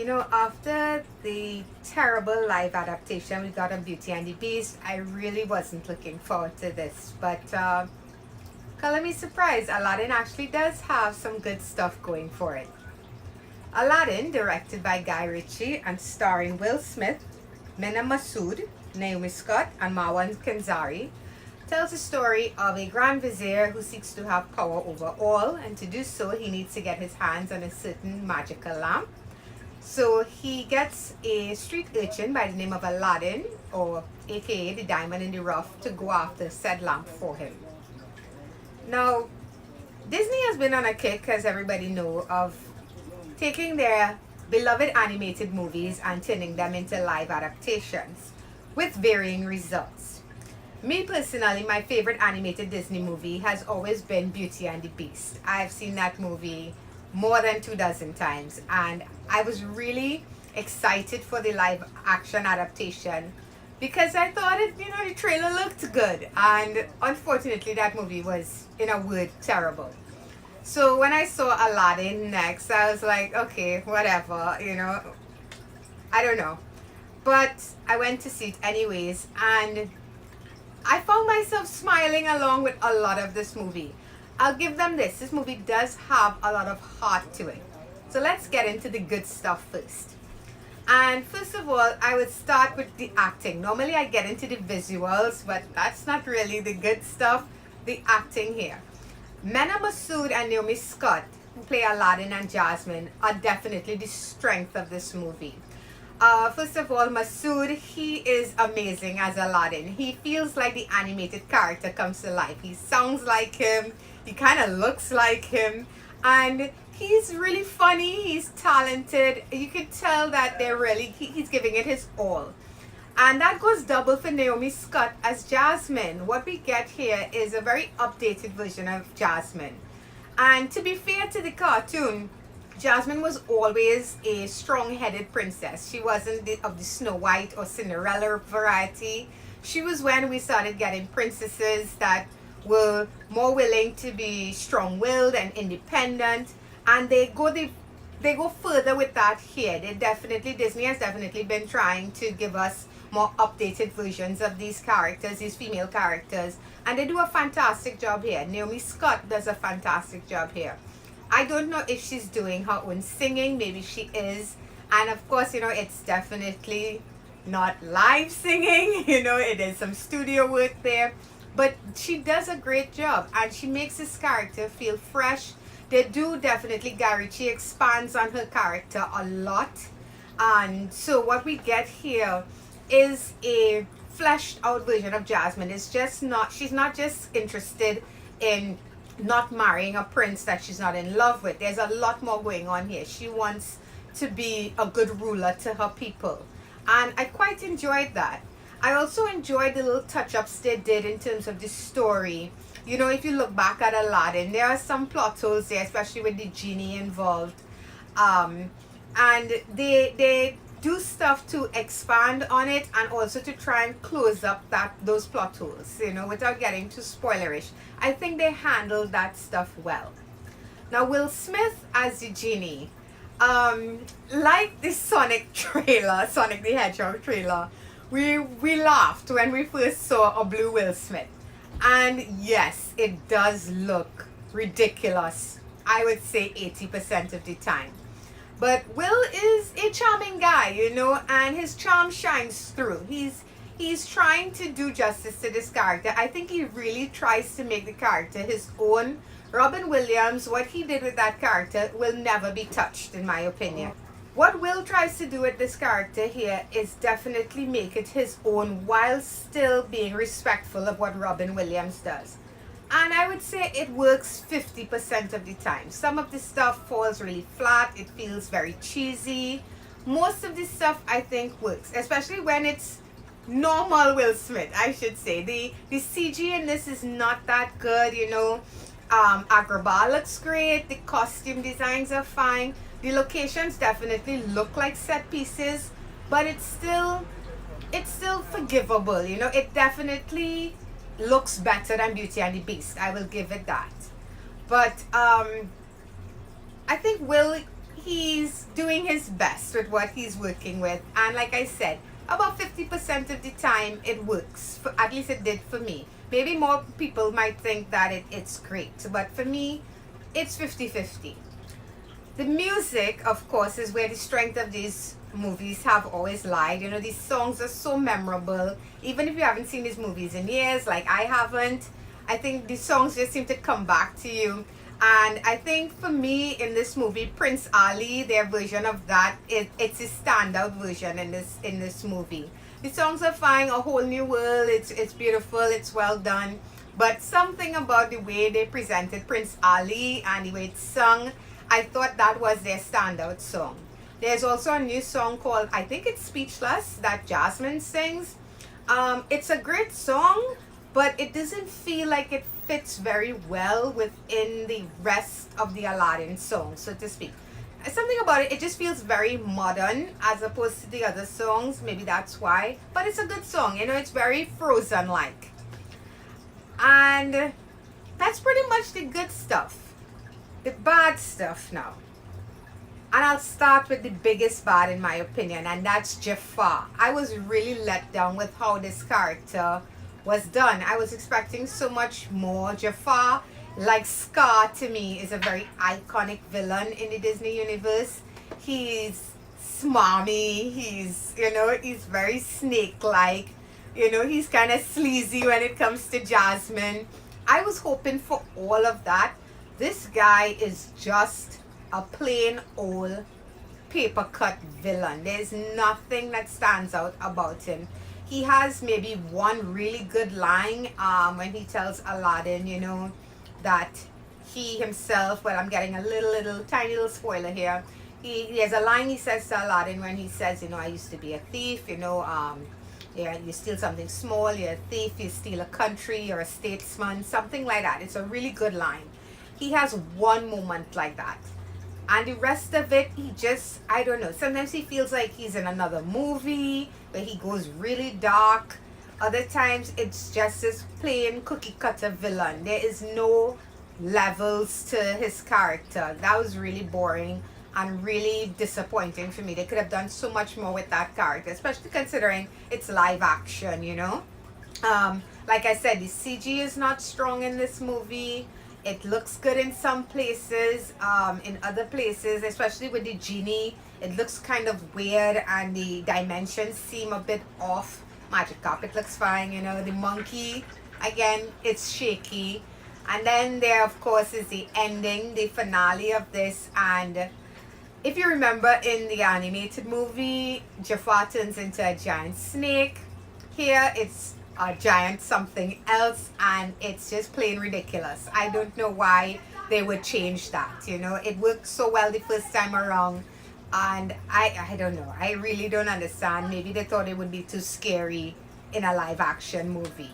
After the terrible live adaptation we got of Beauty and the Beast, I really wasn't looking forward to this. But color me surprised, Aladdin actually does have some good stuff going for it. Aladdin, directed by Guy Ritchie and starring Will Smith, Mena Massoud, Naomi Scott, and Marwan Kenzari, tells the story of a Grand Vizier who seeks to have power over all, and to do so he needs to get his hands on a certain magical lamp. So he gets a street urchin by the name of Aladdin, or aka the Diamond in the Rough, to go after said lamp for him. Now, Disney has been on a kick, as everybody know, of taking their beloved animated movies and turning them into live adaptations with varying results. Me personally, my favorite animated Disney movie has always been Beauty and the Beast. I've seen that movie more than 24 times, and I was really excited for the live action adaptation because I thought the trailer looked good, and unfortunately that movie was, in a word, terrible. So when I saw Aladdin next, I was like, okay, whatever, I don't know. But I went to see it anyways, and I found myself smiling along with a lot of this movie. I'll give them this. This movie does have a lot of heart to it. So let's get into the good stuff first. And first of all, I would start with the acting. Normally I get into the visuals, but that's not really the good stuff. The acting here. Mena Massoud and Naomi Scott, who play Aladdin and Jasmine, are definitely the strength of this movie. First of all, Massoud, he is amazing as Aladdin. He feels like the animated character comes to life. He sounds like him, he kind of looks like him, and he's really funny, he's talented. You can tell that he's giving it his all. And that goes double for Naomi Scott as Jasmine. What we get here is a very updated version of Jasmine. And to be fair to the cartoon, Jasmine was always a strong-headed princess. She wasn't of the Snow White or Cinderella variety. She was when we started getting princesses that were more willing to be strong-willed and independent. And they go further with that here. Disney has definitely been trying to give us more updated versions of these characters, these female characters, and they do a fantastic job here. Naomi Scott does a fantastic job here. I don't know if she's doing her own singing, maybe she is, and of course, it's definitely not live singing, it is some studio work there, but she does a great job, and she makes this character feel fresh. They do definitely, Guy Ritchie expands on her character a lot, and so what we get here is a fleshed out version of Jasmine. She's not just interested in not marrying a prince that she's not in love with. There's a lot more going on here. She wants to be a good ruler to her people, and I quite enjoyed that. I also enjoyed the little touch-ups they did in terms of the story. If you look back at Aladdin, there are some plot holes there, especially with the genie involved, and they do stuff to expand on it and also to try and close up those plot holes, without getting too spoilerish. I think they handled that stuff well. Now, Will Smith as the genie, like the Sonic the Hedgehog trailer, we laughed when we first saw a blue Will Smith. And yes, it does look ridiculous, I would say 80% of the time. But Will is a charming guy, and his charm shines through. He's trying to do justice to this character. I think he really tries to make the character his own. Robin Williams, what he did with that character will never be touched, in my opinion. What Will tries to do with this character here is definitely make it his own while still being respectful of what Robin Williams does. And I would say it works 50% of the time. Some of the stuff falls really flat. It feels very cheesy. Most of the stuff I think works, especially when it's normal Will Smith, I should say. The CG in this is not that good, Agrabah looks great. The costume designs are fine. The locations definitely look like set pieces, but it's still forgivable, It definitely looks better than Beauty and the Beast. I will give it that. But I think Will, he's doing his best with what he's working with, and like I said, about 50% of the time it works. At least it did for me. Maybe more people might think that it's great, but for me, it's 50-50. The music, of course, is where the strength of these movies have always lied. You know, these songs are so memorable. Even if you haven't seen these movies in years, like I haven't, I think the songs just seem to come back to you. And I think for me in this movie, Prince Ali, their version of that, it's a standout version in this movie. The songs are fine, A Whole New World, it's beautiful, it's well done. But something about the way they presented Prince Ali and the way it's sung, I thought that was their standout song. There's also a new song called, I think it's Speechless, that Jasmine sings. It's a great song, but it doesn't feel like it fits very well within the rest of the Aladdin song, so to speak. Something about it, it just feels very modern as opposed to the other songs. Maybe that's why. But it's a good song, you know, it's very Frozen-like. And that's pretty much the good stuff. The bad stuff now. And I'll start with the biggest bad in my opinion, and that's Jafar. I was really let down with how this character was done. I was expecting so much more. Jafar, like Scar to me, is a very iconic villain in the Disney universe. He's smarmy, he's, you know, he's very snake-like. You know, he's kind of sleazy when it comes to Jasmine. I was hoping for all of that. This guy is just a plain old paper cut villain. There's nothing that stands out about him. He has maybe one really good line when he tells Aladdin, you know, that he himself, well, I'm getting a tiny little spoiler here. He has a line he says to Aladdin when he says, you know, I used to be a thief, you know, yeah, you steal something small, you're a thief, you steal a country, you're a statesman, something like that. It's a really good line. He has one moment like that. And the rest of it, he just, I don't know. Sometimes he feels like he's in another movie where he goes really dark. Other times it's just this plain cookie cutter villain. There is no levels to his character. That was really boring and really disappointing for me. They could have done so much more with that character, especially considering it's live action, you know. Like I said, the CG is not strong in this movie. It looks good in some places, in other places, especially with the genie, it looks kind of weird and the dimensions seem a bit off. Magic carpet looks fine, you know. The monkey, again, it's shaky. And then there, of course, is the ending, the finale of this. And if you remember in the animated movie, Jafar turns into a giant snake. Here, it's a giant something else, and it's just plain ridiculous. I don't know why they would change that, you know. It worked so well the first time around, and I don't know. I really don't understand. Maybe they thought it would be too scary in a live action movie.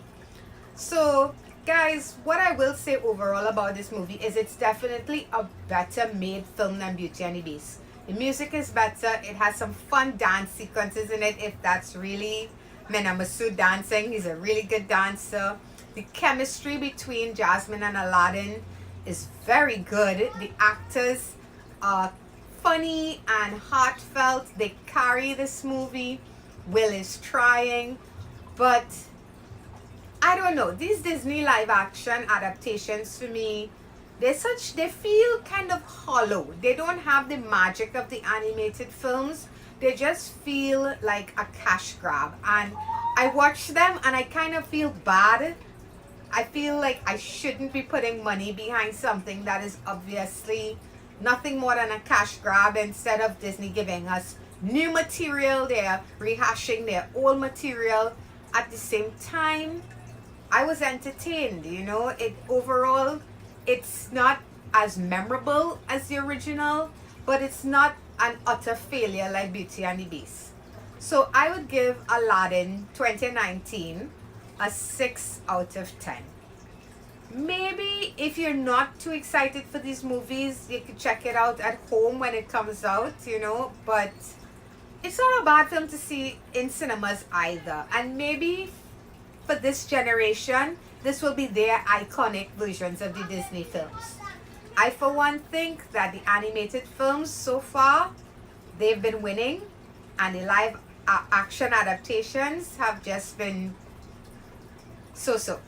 So guys, what I will say overall about this movie is it's definitely a better made film than Beauty and the Beast. The music is better. It has some fun dance sequences in it, if that's really Mena Massoud dancing. He's a really good dancer. The chemistry between Jasmine and Aladdin is very good. The actors are funny and heartfelt. They carry this movie. Will is trying, but I don't know. These Disney live action adaptations for me, they feel kind of hollow. They don't have the magic of the animated films. They just feel like a cash grab, and I watch them and I kind of feel bad. I feel like I shouldn't be putting money behind something that is obviously nothing more than a cash grab. Instead of Disney giving us new material, they're rehashing their old material. At the same time, I was entertained, you know. Overall, it's not as memorable as the original, but it's not an utter failure like Beauty and the Beast. So I would give Aladdin 2019 a 6 out of 10. Maybe if you're not too excited for these movies, you could check it out at home when it comes out, you know, but it's not a bad film to see in cinemas either. And maybe for this generation, this will be their iconic versions of the Disney films. I for one think that the animated films so far, they've been winning, and the live action adaptations have just been so.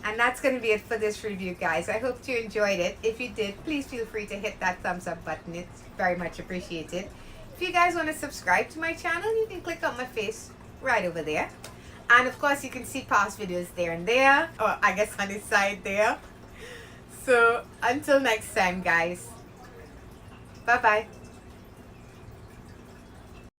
And that's going to be it for this review, guys. I hope you enjoyed it. If you did, please feel free to hit that thumbs up button. It's very much appreciated. If you guys want to subscribe to my channel, you can click on my face right over there. And of course, you can see past videos there and there, or I guess on the side there. So until next time, guys. Bye-bye.